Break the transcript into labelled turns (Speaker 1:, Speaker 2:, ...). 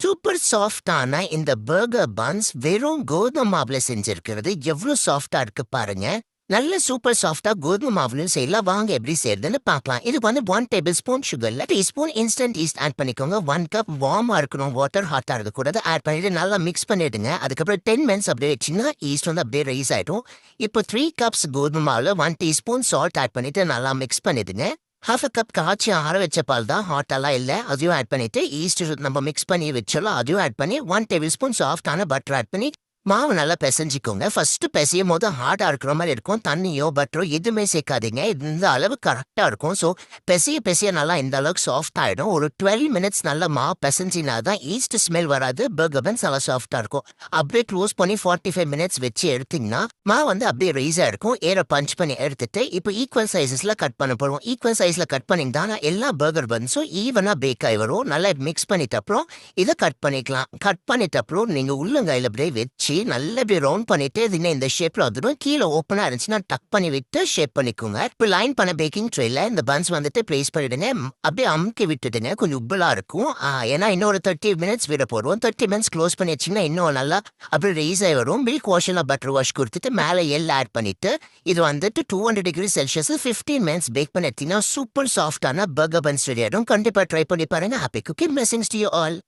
Speaker 1: Super சாஃப்டான இந்த burger buns வெறும் கோதுமை மாவுல செஞ்சிருக்கிறது எவ்வளவு சாஃப்டா இருக்கு பாருங்க. நல்ல சூப்பர் சாஃப்டா கோதுமை மாவுலையும் செய்யலாம். வாங்க எப்படி செய்யறதுன்னு பார்க்கலாம். இதுக்கு வந்து 1 டேபிள் ஸ்பூன் சுகர்ல டீஸ்பூன் இன்ஸ்டன்ட் ஈஸ்ட் ஆட் பண்ணிக்கோங்க. 1 கப் வார்மா இருக்கணும், வாட்டர் ஹாட்டா இருக்க கூடாது. ஆட் பண்ணிட்டு நல்லா மிக்ஸ் பண்ணிடுங்க. அதுக்கப்புறம் 10 மினிட்ஸ் அப்படியே வச்சுன்னா ஈஸ்ட் வந்து அப்படியே ரைஸ் ஆயிடும். இப்போ 3 கப்ஸ் கோதுமை மாவுல 1 டீஸ்பூன் சால்ட் ஆட் பண்ணிட்டு நல்லா மிக்ஸ் பண்ணிடுங்க. ஹாஃப் அ கப் காய்ச்சி ஆற வச்ச பால் தான், ஹாட்டெல்லாம் இல்லை. அதையும் ஆட் பண்ணிட்டு ஈஸ்ட் நம்ம மிக்ஸ் பண்ணி வச்சோம், அதையும் ஆட் பண்ணி 1 டேபிள் ஸ்பூன் சாஃப்டான பட்டர் ஆட் பண்ணி மாவு நல்லா பிசைஞ்சிக்கோங்க. ஃபர்ஸ்ட் பிசையும் போது ஹார்டா இருக்கிற மாதிரி இருக்கும். தண்ணியோ பட்டரோ எதுவுமே சேர்க்காதீங்க. இந்த அளவு கரெக்டா இருக்கும். ஸோ பிசைய நல்லா இந்த அளவுக்கு சாஃப்ட் ஆயிடும். ஒரு 12 மினிட்ஸ் நல்லா மாவு பிசைஞ்சினா தான் ஈஸ்ட் ஸ்மெல் வராது. பர்கர் பன்ஸ் நல்லா சாஃப்டா இருக்கும். அப்படியே க்ளோஸ் பண்ணி 45 மினிட்ஸ் வச்சு எடுத்தீங்கன்னா மாவு வந்து அப்படியே ரைஸா இருக்கும். ஏற பஞ்ச் பண்ணி எடுத்துட்டு இப்போ ஈக்குவல் சைஸஸ்ல கட் பண்ண போறோம். ஈக்குவல் சைஸ்ல கட் பண்ணிங்கன்னா எல்லா பர்கர் பன்ஸும் ஈவனா பேக் ஆகி வரும். நல்லா மிக்ஸ் பண்ணிட்ட அப்புறம் இதை கட் பண்ணிக்கலாம். கட் பண்ணிட்ட அப்புறம் நீங்க உள்ளங்கையில அப்படியே வச்சு நல்லா இப்படி ரவுண்ட் பண்ணிட்டு இது இந்த ஷேப்ல வந்துடும். கீழே ஓப்பனா இருந்துச்சுன்னா டக் பண்ணி விட்டு ஷேப் பண்ணிக்கோங்க. இப்போ லைன் பண்ண பேக்கிங் ட்ரேல இந்த பன்ஸ் வந்துட்டு பிளேஸ் பண்ணிடுங்க. அப்படியே அமுக்கி விட்டுடுங்க. கொஞ்சம் உப்பலா இருக்கும். ஏன்னா இன்னொரு 30 மினிட்ஸ் விட போடுவோம். 30 மினிட்ஸ் க்ளோஸ் பண்ணி வச்சிங்கன்னா இன்னும் நல்லா அப்படியே ரைஸ் ஆகி வரும். மில்க் வாஷ்ல பட்டர் வாஷ் கொடுத்துட்டு மேலே எல் ஆட் பண்ணிட்டு இது வந்துட்டு 200 டிகிரி செல்சியஸ் 15 மினிட்ஸ் பேக் பண்ணி எடுத்தீங்கன்னா சூப்பர் சாஃப்டான பர்கர் பன்ஸ் ரெடி ஆயிடும். கண்டிப்பா ட்ரை பண்ணி பாருங்க. Happy cooking. Blessings to you all.